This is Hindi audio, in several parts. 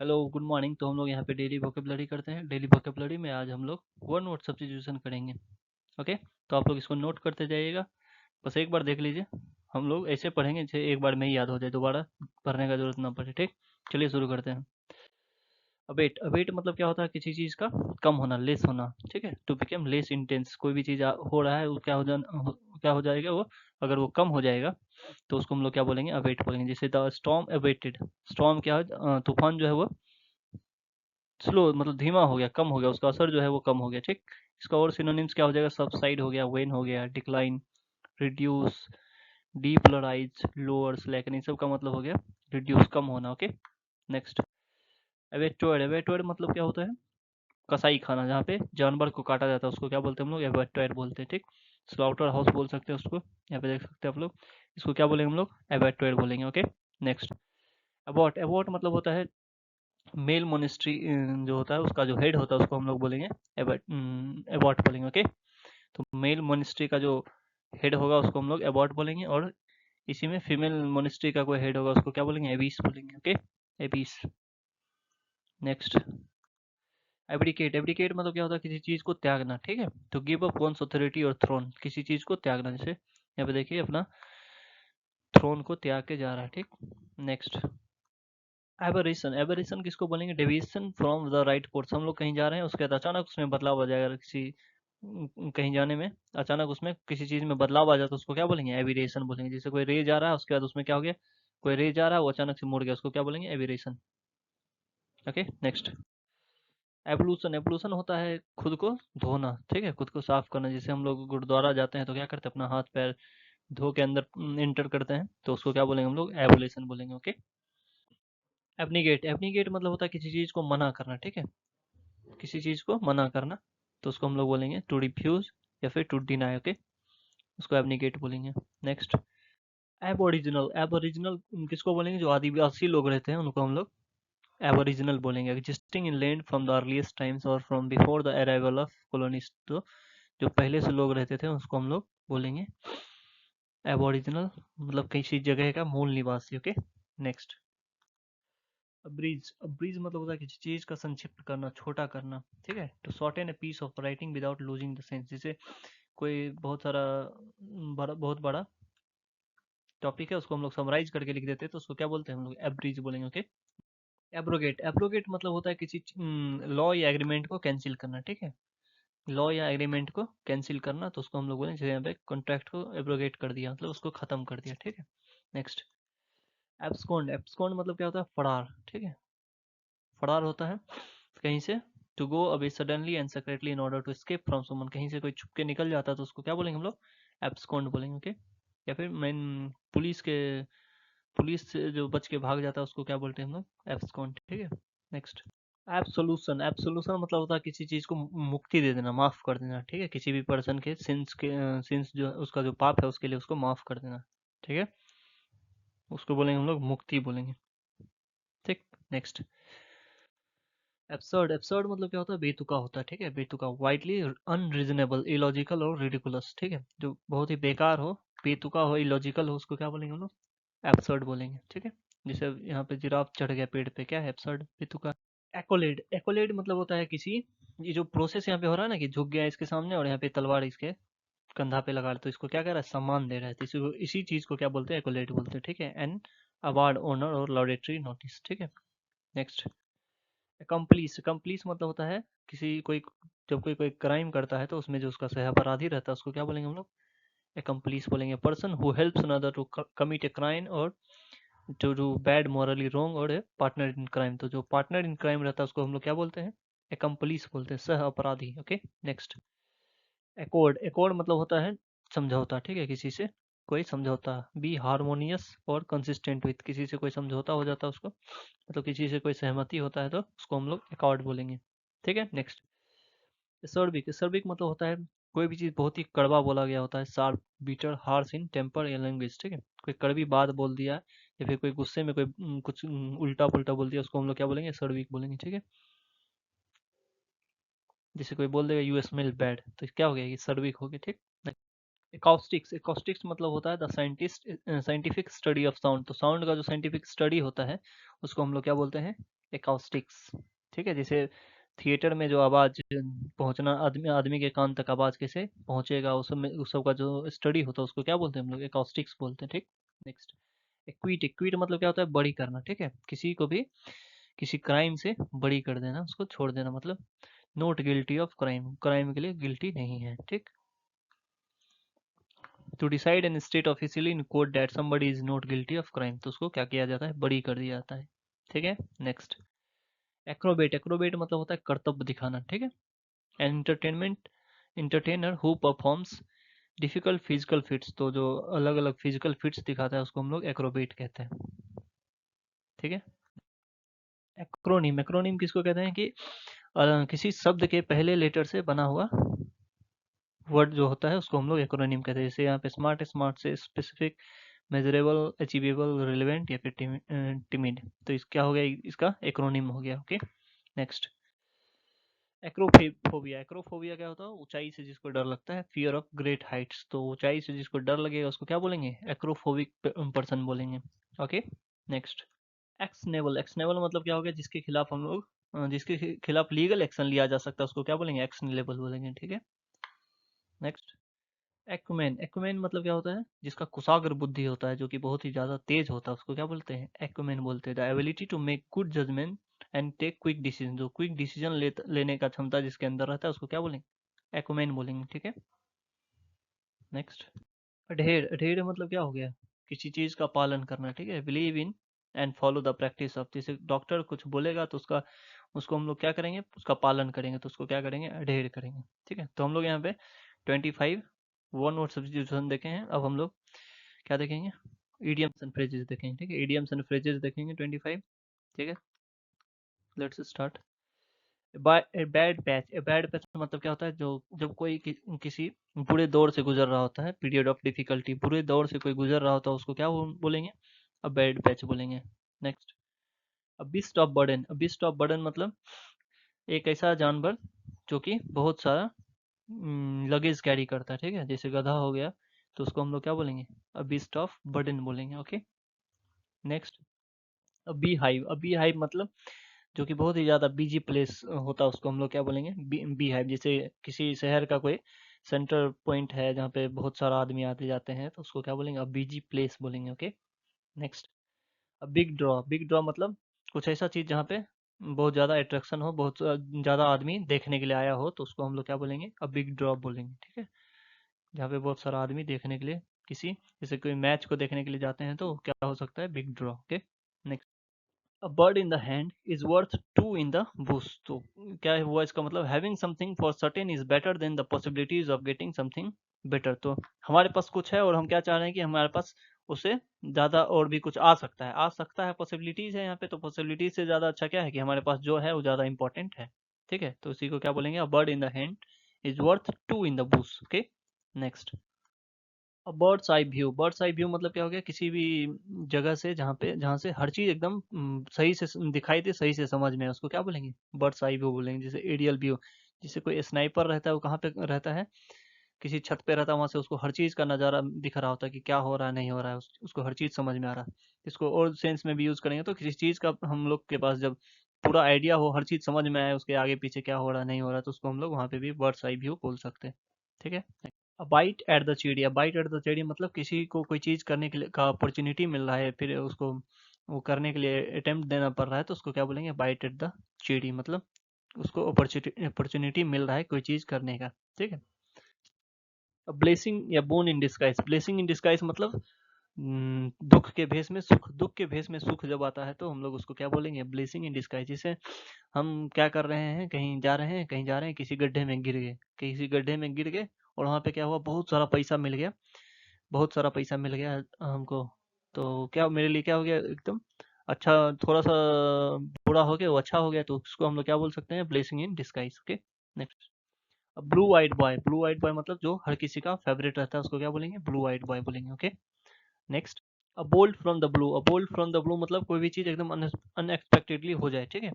Hello good morning. तो हम लोग यहाँ पे डेली वोकेबलरी करते हैं। डेली वोकेबलरी में आज हम लोग वन वर्ड सब्स्टिट्यूशन करेंगे। ओके, तो आप लोग इसको नोट करते जाइएगा। बस एक बार देख लीजिए। हम लोग ऐसे पढ़ेंगे जैसे एक बार में ही याद हो जाए, दोबारा पढ़ने का जरूरत ना पड़े। ठीक, चलिए शुरू करते हैं। अवेट, अवेट मतलब क्या होता है? किसी चीज़ का कम होना, लेस होना। ठीक है, टू बिकम लेस इंटेंस। कोई भी चीज़ हो रहा है वो क्या हो जाएगा वो, अगर वो कम हो जाएगा तो उसको हम लोग क्या बोलेंगे? अवेट बोलेंगे। जैसे द स्टॉर्म अवेटेड। स्टॉर्म क्या है? तूफान जो है वो स्लो मतलब धीमा हो गया, कम हो गया, उसका असर जो है वो कम हो गया। ठीक, इसका और सिनोनिम्स क्या हो जाएगा? सबसाइड हो गया, वेन हो गया, डिक्लाइन, रिड्यूस, डीपोलराइज, लोअर, स्लैकन। इन सब का मतलब हो गया रिड्यूस, कम होना। Okay, next. एवेटोइड, एवेटोइड मतलब क्या होता है? कसाई खाना, जहाँ पे जानवर को काटा जाता है उसको क्या बोलते हैं हम लोग? एवेटोइड बोलते हैं। ठीक, स्लाउटर हाउस बोल सकते हैं उसको, यहाँ पे देख सकते हैं आप लोग। इसको क्या बोलेंगे हम लोग? एवेटोइड बोलेंगे। Okay, next. अबॉट, अबॉट मतलब होता है मेल मोनेस्ट्री। जो होता है उसका जो हेड होता है उसको हम लोग बोलेंगे एबॉट बोलेंगे। ओके, तो मेल मोनेस्ट्री का जो हेड होगा उसको हम लोग एबॉट बोलेंगे, और इसी में फीमेल मोनेस्ट्री का कोई हेड होगा उसको क्या बोलेंगे? एबीस बोलेंगे। Okay, Abies. Next. Abdicate, abdicate मतलब क्या होता है? किसी चीज को त्यागना। ठीक है, तो गिव अप वंस ऑथोरिटी और थ्रोन, किसी चीज को त्यागना। जैसे यहाँ पे देखिए अपना थ्रोन को त्याग के जा रहा है। ठीक, नेक्स्ट। एबरेशन, एबरेशन किसको बोलेंगे? Deviation from the right course. हम लोग कहीं जा रहे हैं, उसके बाद अचानक उसमें बदलाव आ जाएगा। किसी कहीं जाने में अचानक उसमें किसी चीज में बदलाव आ जाए तो उसको क्या बोलेंगे? एविरेशन बोलेंगे। जैसे कोई रे जा रहा है, उसके बाद उसमें क्या हो गया? कोई रे जा रहा है वो अचानक से मुड़ गया, उसको क्या बोलेंगे? Aberration. Okay, next. Evolution, evolution होता है खुद को धोना। ठीक है, खुद को साफ करना। जैसे हम लोग गुरुद्वारा जाते हैं तो क्या करते हैं? अपना हाथ पैर धो के अंदर इंटर करते हैं, तो उसको क्या बोलेंगे हम लोग? एवोल्यूशन बोलेंगे। ओके, एबनिगेट, एबनिगेट मतलब होता है किसी चीज को मना करना। ठीक है, किसी चीज को मना करना, तो उसको हम लोग बोलेंगे टू रिफ्यूज या फिर टू डिनाई। ओके, उसको एबनिगेट बोलेंगे। नेक्स्ट। एबोरिजिनल, एबोरिजिनल किसको बोलेंगे? जो आदिवासी लोग रहते हैं उनको हम लोग एबोरिजिनल बोलेंगे। Existing in land from the earliest times और from before the arrival of colonist. तो जो पहले से लोग रहते थे उसको हम लोग बोलेंगे एबोरिजिनल, मतलब किसी जगह का मूल निवासी। Okay, next. अब्रीज, अब्रीज मतलब होता है किसी चीज का संक्षिप्त करना, छोटा करना। ठीक है, to shorten a piece of writing without losing the sense. जैसे कोई बहुत सारा बहुत बड़ा टॉपिक है, उसको हम लोग समराइज करके लिख देते हैं, तो उसको क्या बोलते हैं हम लोग? एब्रीज बोलेंगे। ओके, एब्रोगेट, एब्रोगेट मतलब होता है किसी लॉ या एग्रीमेंट को कैंसिल करना। ठीक है, लॉ या एग्रीमेंट को कैंसिल करना, तो उसको हम लोग बोलेंगे जैसे यहाँ पे कॉन्ट्रैक्ट को एब्रोगेट कर दिया, मतलब उसको खत्म कर दिया। ठीक है, नेक्स्ट। एब्सकॉन्ड, एब्सकॉन्ड मतलब क्या होता है? फरार। ठीक है, फरार होता है कहीं से। To go away suddenly and secretly in order to escape from someone, कहीं से कोई छुप के निकल जाता है तो उसको क्या बोलेंगे हम लोग? एब्सकॉन्ड बोलेंगे। ओके, या फिर मैन पुलिस से जो बच के भाग जाता है उसको क्या बोलते हैं हम लोग? एब्सकॉन्ड। ठीक है, नेक्स्ट। एब्सोल्यूशन, एब्सोल्यूशन मतलब होता है किसी चीज को मुक्ति दे देना, माफ कर देना। ठीक है, किसी भी पर्सन के सिंस जो उसका जो पाप है उसके लिए उसको माफ कर देना। ठीक है, उसको बोलेंगे हम लोग मुक्ति बोलेंगे। ठीक, नेक्स्ट। एब्सर्ड, एब्सर्ड मतलब क्या होता है? बेतुका होता है। ठीक है, बेतुका, वाइडली अनरीजनेबल, इलॉजिकल और रिडिकुलस। ठीक है, जो बहुत ही बेकार हो, बेतुका हो, इलॉजिकल हो, उसको क्या बोलेंगे हम लोग? एब्सर्ड बोलेंगे। ठीक है, जैसे यहाँ पे जिराफ चढ़ गया पेड़ पे, क्या है? एब्सर्ड, बेतुका। एक्कोलेड, एक्कोलेड मतलब होता है किसी, ये जो प्रोसेस यहाँ पे हो रहा है ना, कि झुक गया इसके सामने और यहाँ पे तलवार इसके कंधा पे लगा, तो इसको क्या कह रहा है? सम्मान दे रहा है, तो इसी चीज को क्या बोलते हैं? एक्कोलेड बोलते हैं। ठीक है, एन अवार्ड, ऑनर और लॉरेटरी नोटिस। ठीक है, नेक्स्ट। कंप्लीस, कंप्लीस मतलब होता है किसी कोई, जब कोई कोई क्राइम करता है तो उसमें जो उसका सह अपराधी रहता है उसको क्या बोलेंगे हम लोग? एकम्प्लीस बोलेंगे। Person who helps another to commit a crime और to do bad, morally wrong, और ए पार्टनर इन क्राइम। तो जो पार्टनर इन क्राइम रहता है उसको हम लोग क्या बोलते हैं? एकम्प्लीस बोलते हैं, सह अपराधी। Okay, next. एकॉर्ड, एकॉर्ड मतलब होता है समझौता। ठीक है, किसी से कोई समझौता। बी हारमोनियस और कंसिस्टेंट विथ, किसी से कोई समझौता हो जाता है उसको, मतलब किसी से कोई सहमति होता है तो उसको हम लोग एकॉर्ड बोलेंगे। ठीक है, नेक्स्ट। सर्बिक, सर्बिक मतलब होता है कोई भी चीज बहुत ही कड़वा बोला गया होता है, sharp, bitter, harsh in temper या लैंग्वेज। ठीक है, कोई कड़वी बात बोल दिया या फिर कोई गुस्से में कोई कुछ उल्टा पुल्टा बोल दिया, उसको हम लोग क्या बोलेंगे? सर्बिक बोलेंगे। ठीक है, जैसे कोई बोल देगा यू स्मेल बैड, तो क्या हो गया? ये सर्बिक हो गया। ठीक। एकॉस्टिक्स, एकॉस्टिक्स मतलब होता है the scientist scientific study of sound. तो साउंड का जो साइंटिफिक स्टडी होता है उसको हम लोग क्या बोलते हैं? एकॉस्टिक्स, ठीक है। जैसे थिएटर में जो आवाज़ पहुंचना, आदमी आदमी के कान तक आवाज़ कैसे पहुंचेगा, उस सब का जो स्टडी होता है उसको क्या बोलते हैं हम लोग, एकॉस्टिक्स बोलते हैं, ठीक। Next, equity. एक्विट मतलब क्या होता है, बड़ी करना, ठीक है। किसी को भी किसी क्राइम से बड़ी कर देना, उसको छोड़ देना, मतलब not guilty of crime, crime के लिए गिल्टी नहीं है, ठीक। To decide and state officially in court that somebody is not guilty of crime, तो उसको क्या किया जाता है, बड़ी कर दिया जाता है, ठीक है। Next, Acrobat. एक्रोबेट मतलब होता है कर्तव्य दिखाना, ठीक है। Entertainment, entertainer who performs difficult physical fits, तो जो अलग अलग फिजिकल फिट्स दिखाता है उसको हम लोग एक्रोबेट कहते हैं, ठीक है। एक्रोनिम। एक्रोनिम किसको कहते हैं कि किसी शब्द के पहले लेटर से बना हुआ वर्ड जो होता है उसको हम लोग एक्रोनिम कहते हैं। जैसे यहाँ पे स्मार्ट, स्मार्ट से स्पेसिफिक, मेजरेबल, अचीवेबल, रिलेवेंट या फिर टिमिड, तो इस क्या हो गया, इसका एक्रोनिम हो गया, ओके। Next, acrophobia. एक्रोफोबिया क्या होता है, ऊंचाई से जिसको डर लगता है, फियर ऑफ ग्रेट हाइट्स, तो ऊंचाई से जिसको डर लगेगा उसको क्या बोलेंगे, एक्रोफोबिक पर्सन बोलेंगे, ओके। Next, actionable. एक्शनेबल मतलब क्या हो गया, जिसके खिलाफ हम लोग जिसके खिलाफ लीगल एक्शन लिया जा सकता है उसको क्या बोलेंगे, एक्शनेबल बोलेंगे, ठीक है। नेक्स्ट, एक्वेन। एक्वेन मतलब क्या होता है, जिसका कुशाग्र बुद्धि होता है, जो कि बहुत ही ज्यादा तेज होता है, उसको क्या बोलते हैं, एक्वेन बोलते हैं। The ability to make good judgement and take quick decision, जो क्विक डिसीजन लेने का क्षमता जिसके अंदर रहता है उसको क्या बोलेंगे, एक्वेन बोलेंगे, ठीक है। Next, adhere. अडेयर मतलब क्या हो गया, किसी चीज का पालन करना, ठीक है। Believe in and follow the practice of, जैसे डॉक्टर कुछ बोलेगा तो उसको हम लोग क्या करेंगे, उसका पालन करेंगे, तो उसको क्या करेंगे, अडेयर करेंगे, ठीक है। तो हम लोग यहाँ पे 25 वन वर्ड सब्स्टिट्यूशन देखे हैं। अब हम लोग क्या देखेंगे, इडियम्स एंड फ्रेजेस देखेंगे, ठीक है। इडियम्स एंड फ्रेजेस देखेंगे 25, ठीक है। Let's start. Bad patch. Bad patch मतलब क्या होता है, जो जब कोई किसी बुरे दौर से गुजर रहा होता है, पीरियड ऑफ डिफिकल्टी, बुरे दौर से कोई गुजर रहा होता है उसको क्या बोलेंगे, अ बैड पैच बोलेंगे। Next, a beast of burden. A beast of burden मतलब एक ऐसा जानवर जो कि बहुत सारा लगेज कैरी करता है, ठीक है। जैसे गधा हो गया, तो उसको हम लोग क्या बोलेंगे, अ बीस्ट ऑफ बर्डन बोलेंगे, ओके। नेक्स्ट, अ बी हाइव। अ बी हाइव मतलब जो कि बहुत ही ज़्यादा बिजी प्लेस होता है, उसको हम लोग क्या बोलेंगे, बी हाइव। जैसे किसी शहर का कोई सेंटर पॉइंट है जहाँ पे बहुत सारा आदमी आते जाते हैं, तो उसको क्या बोलेंगे, अ बिजी प्लेस बोलेंगे, okay. Next, a big draw. Big draw मतलब कुछ ऐसा चीज़ जहाँ पे बहुत ज़्यादा अट्रैक्शन हो, बहुत ज़्यादा आदमी देखने के लिए आया हो, तो उसको हम लोग क्या बोलेंगे, अ बिग ड्रॉ बोलेंगे, ठीक है। जहाँ पे बहुत सारा आदमी देखने के लिए, किसी जैसे कोई मैच को देखने के लिए जाते हैं, तो क्या हो सकता है, big draw, okay. Next, a bird in the hand is worth two in the bush, तो क्या हुआ इसका मतलब, having something for certain is better than the possibilities of getting something better, तो हमारे पास कुछ है और हम क्या चाह रहे हैं कि हमारे पास उससे ज्यादा और भी कुछ आ सकता है, पॉसिबिलिटीज है यहाँ पे, तो पॉसिबिलिटीज से ज्यादा अच्छा क्या है कि हमारे पास जो है वो ज्यादा इंपॉर्टेंट है, ठीक है। तो उसी को क्या बोलेंगे, a bird in the hand is worth two in the bush, okay. Next, bird's eye view. Bird's eye view मतलब क्या हो गया, किसी भी जगह से जहाँ से हर चीज एकदम सही से दिखाई दे, सही से समझ में है, उसको क्या बोलेंगे, बर्ड्स आई व्यू बोलेंगे। जैसे एरियल व्यू, जैसे कोई स्नाइपर रहता है वो कहाँ पे रहता है, किसी छत पे रहता है, वहां से उसको हर चीज का नजारा दिख रहा होता है कि क्या हो रहा है, नहीं हो रहा है, उसको हर चीज समझ में आ रहा है। इसको और सेंस में भी यूज करेंगे, तो किसी चीज का हम लोग के पास जब पूरा आइडिया हो, हर चीज समझ में आए, उसके आगे पीछे क्या हो रहा है, नहीं हो रहा है, तो उसको हम लोग वहां पे भी बर्ड्स आई व्यू बोल सकते हैं, ठीक है। बाइट एट द चिड़िया। बाइट एट द चिड़िया मतलब किसी को कोई चीज करने के लिए का अपॉर्चुनिटी मिल रहा है, फिर उसको वो करने के लिए अटेम्प्ट देना पड़ रहा है, तो उसको क्या बोलेंगे, बाइट एट द चिड़ी, मतलब उसको अपॉर्चुनिटी मिल रहा है कोई चीज करने का, ठीक है। ब्लेसिंग या bone in disguise. Blessing in disguise मतलब दुख के भेष में सुख। दुख के भेष में सुख जब आता है तो हम लोग उसको क्या बोलेंगे, ब्लेसिंग इन डिस्गाइज। जैसे हम क्या कर रहे हैं, कहीं जा रहे हैं, किसी गड्ढे में गिर गए, और वहां पे क्या हुआ, बहुत सारा पैसा मिल गया, हमको, तो क्या मेरे लिए क्या हो गया, एकदम अच्छा, थोड़ा सा बुरा हो गया वो अच्छा हो गया, तो उसको हम लोग क्या बोल सकते हैं, blessing in disguise, okay. Next, blue eyed boy. Blue eyed boy मतलब जो हर किसी का फेवरेट रहता है, उसको क्या बोलेंगे, ब्लू आइड बॉय बोलेंगे, okay. Next, a bolt from the blue. A bolt from the blue मतलब कोई भी चीज एकदम अनएक्सपेक्टेडली हो जाए, ठीक है।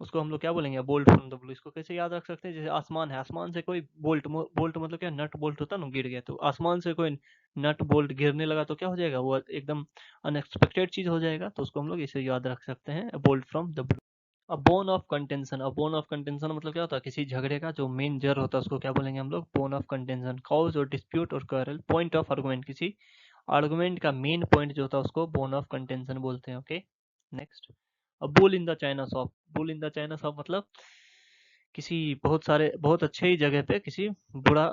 उसको हम लोग क्या बोलेंगे, बोल्ट फ्रॉम द ब्लू। इसको कैसे याद रख सकते हैं, जैसे आसमान है, आसमान से कोई बोल्ट, बोल्ट मतलब क्या, नट बोल्ट होता है ना, गिर गया, तो आसमान से कोई नट बोल्ट गिरने लगा तो क्या हो जाएगा, वो एकदम अनएक्सपेक्टेड चीज हो जाएगा, तो उसको हम लोग इसे याद रख सकते हैं, bolt from the blue. A bone of contention, a bone of contention मतलब क्या होता है, किसी झगड़े का जो मेन जड़ होता है उसको क्या बोलेंगे हम लोग, बोन ऑफ कंटेंशन। कॉज और डिस्प्यूट और क्वारल, पॉइंट ऑफ आर्गुमेंट, किसी आर्गुमेंट का मेन पॉइंट जो होता है उसको बोन ऑफ कंटेंशन बोलते हैं। Okay, next. अब bull in the china shop, bull in the china shop मतलब किसी बहुत सारे बहुत अच्छे ही जगह पे किसी बुरा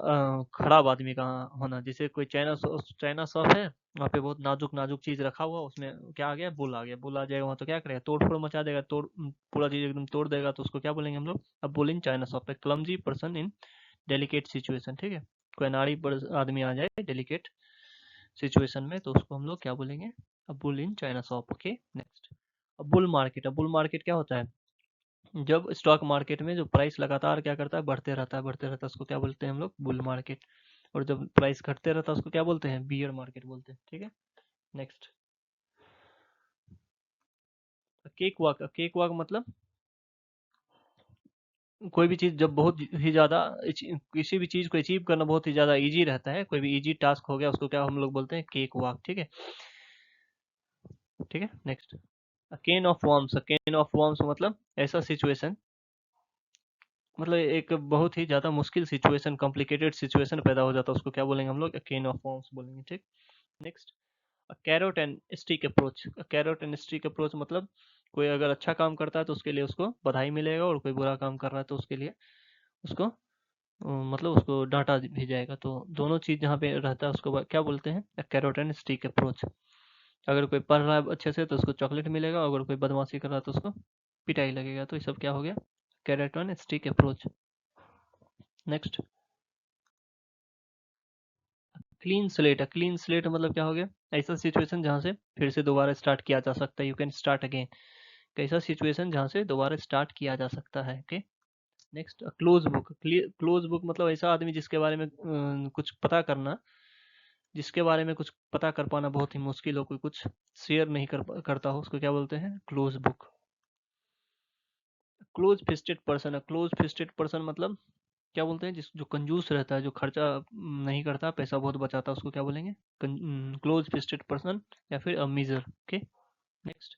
खराब आदमी का होना। जैसे कोई चाइना शॉप है, वहाँ पे बहुत नाजुक नाजुक चीज रखा हुआ, उसमें क्या आ गया, बुल आ गया, बुल आ जाएगा वहाँ तो क्या करेगा, तोड़ फोड़ मचा देगा, पूरा चीज एकदम तोड़ देगा, तो उसको क्या बोलेंगे हम लोग, अब बुल इन चाइना शॉप है। Clumsy person in delicate situation, ठीक है, कोई अनाड़ी आदमी आ जाए डेलिकेट सिचुएशन में, तो उसको हम लोग क्या बोलेंगे, अब bull in China shop. Okay, next. अब बुल मार्केट, अब बुल मार्केट क्या होता है, जब स्टॉक मार्केट में जो प्राइस लगातार क्या करता है, बढ़ते रहता है, बढ़ते रहता है, उसको क्या बोलते हैं हम लोग, बुल मार्केट। और जब प्राइस घटते रहता है उसको क्या बोलते हैं, बियर मार्केट बोलते हैं। ठीक है, next. Cake walk, cake walk मतलब कोई भी चीज जब बहुत ही ज्यादा किसी भी चीज को अचीव करना बहुत ही ज्यादा इजी रहता है, कोई भी इजी टास्क हो गया, उसको क्या हम लोग बोलते हैं, केक वॉक। ठीक है, ठीक है, next. Can of worms, can of worms मतलब ऐसा सिचुएशन, मतलब एक बहुत ही ज्यादा मुश्किल सिचुएशन, कॉम्प्लिकेटेड सिचुएशन पैदा हो जाता है, उसको क्या बोलेंगे हम लोग, केन ऑफ वॉर्म्स बोलेंगे। ठीक, next. Carrot and stick approach, carrot and stick approach मतलब कोई अगर अच्छा काम करता है तो उसके लिए उसको बधाई मिलेगा, और कोई बुरा काम कर रहा है तो उसके लिए उसको मतलब उसको डांटा भी जाएगा, तो दोनों चीज जहाँ पे रहता है उसको क्या बोलते हैं, कैरोट एंड स्टिक अप्रोच। अगर कोई पढ़ रहा है अच्छे से तो उसको चॉकलेट मिलेगा, अगर कोई बदमाशी कर रहा है तो उसको पिटाई लगेगा, तो ये सब क्या हो गया, carrot and stick approach. Next. Clean slate, clean slate मतलब क्या हो गया, ऐसा सिचुएशन जहाँ से फिर से दोबारा स्टार्ट किया जा सकता है, यू कैन स्टार्ट अगेन। कैसा सिचुएशन जहाँ से दोबारा स्टार्ट किया जा सकता है। Okay, next. Close book, close book मतलब ऐसा आदमी जिसके बारे में कुछ पता करना, जिसके बारे में कुछ पता कर पाना बहुत ही मुश्किल हो, कोई कुछ शेयर नहीं करता हो, उसको क्या बोलते हैं, close book. Close fisted person, close fisted person मतलब क्या बोलते हैं, जिस जो कंजूस रहता है, जो खर्चा नहीं करता, पैसा बहुत बचाता है, उसको क्या बोलेंगे, क्लोज फिस्टेड पर्सन, या फिर miser. Okay, next.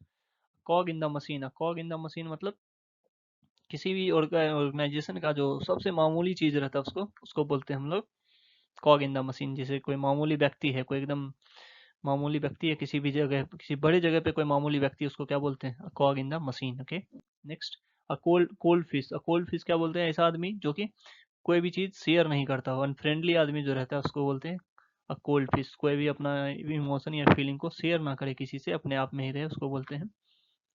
Cog in the machine, cog in the machine मतलब किसी भी ऑर्गेनाइजेशन का जो सबसे मामूली चीज रहता है उसको उसको बोलते हैं हम लोग कॉग इन द मशीन। जैसे कोई मामूली व्यक्ति है, कोई एकदम मामूली व्यक्ति है किसी भी जगह, किसी बड़े जगह पे कोई मामूली व्यक्ति, उसको क्या बोलते हैं, कॉग in the machine. Okay, next. A cold cold fish, a cold fish क्या बोलते हैं, ऐसा आदमी जो कि कोई भी चीज शेयर नहीं करता हो, अनफ्रेंडली आदमी जो रहता है उसको बोलते हैं अ कोल्ड फिश। कोई भी अपना इमोशन या फीलिंग को शेयर ना करे किसी से, अपने आप में ही रहे, उसको बोलते हैं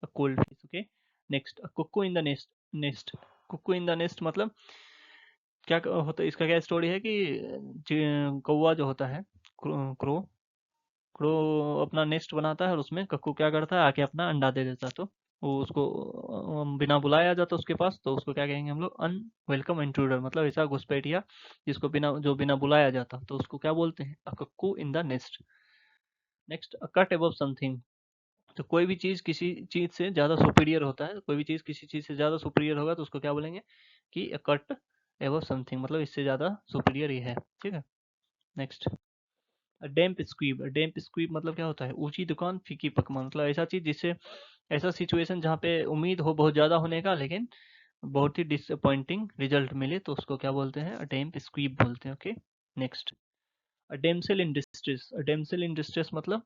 a cold fish. Okay, next. Cuckoo in the nest, nest. Cuckoo in the nest मतलब क्या होता है, इसका क्या स्टोरी है कि कौवा जो होता है, क्रो क्रो अपना नेस्ट बनाता है, और उसमें कक्कू क्या करता है, आके अपना अंडा दे देता है, तो वो उसको बिना बुलाया जाता उसके पास, तो उसको क्या कहेंगे हम लोग, अनवेलकम इंट्रूडर, मतलब ऐसा घुसपैठिया जिसको बिना बुलाया जाता, तो उसको क्या बोलते हैं, a cuckoo in the nest. Next. A cut above something, तो कोई भी चीज किसी चीज से ज्यादा सुपीरियर होता है, कोई भी चीज किसी चीज से ज्यादा सुपीरियर होगा तो उसको क्या बोलेंगे कि अ कट अबव समथिंग, मतलब इससे ज्यादा सुपीरियर ये है। ठीक है, नेक्स्ट। डेम्प स्क्वीब, डेम्प स्क्वीब मतलब क्या होता है, ऊंची दुकान फीकी पकवान, मतलब ऐसा चीज जिससे ऐसा सिचुएशन जहाँ पे उम्मीद हो बहुत ज्यादा होने का, लेकिन बहुत ही डिसअपॉइंटिंग रिजल्ट मिले, तो उसको क्या बोलते हैं, डेम्प स्क्वीब बोलते हैं। Okay, next. Damsel in distress, damsel in distress मतलब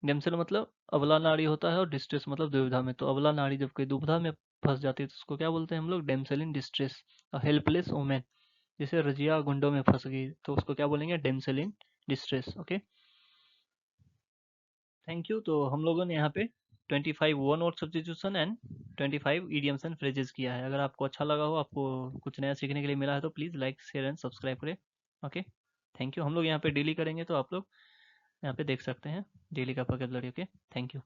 डेमसेल मतलब अबला नारी होता है, और डिस्ट्रेस मतलब दुविधा में, तो अबला नारी जब कोई दुविधा में फंस जाती है तो उसको क्या बोलते हैं हम लोग, डेमसेल इन डिस्ट्रेस। हेल्पलेस वुमेन, जैसे रजिया गुंडों में फंस गई तो उसको क्या बोलेंगे, damsel in distress. Okay, thank you. तो हम लोगों ने यहाँ पे 25 one word substitution and 25 idioms and phrases किया है। अगर आपको अच्छा लगा हो, आपको कुछ नया सीखने के लिए मिला है, तो please like share and subscribe करें। Okay, thank you. हम लोग यहाँ पे डेली करेंगे, तो आप लोग यहाँ पे देख सकते हैं डेली का vocabulary। Okay, thank you.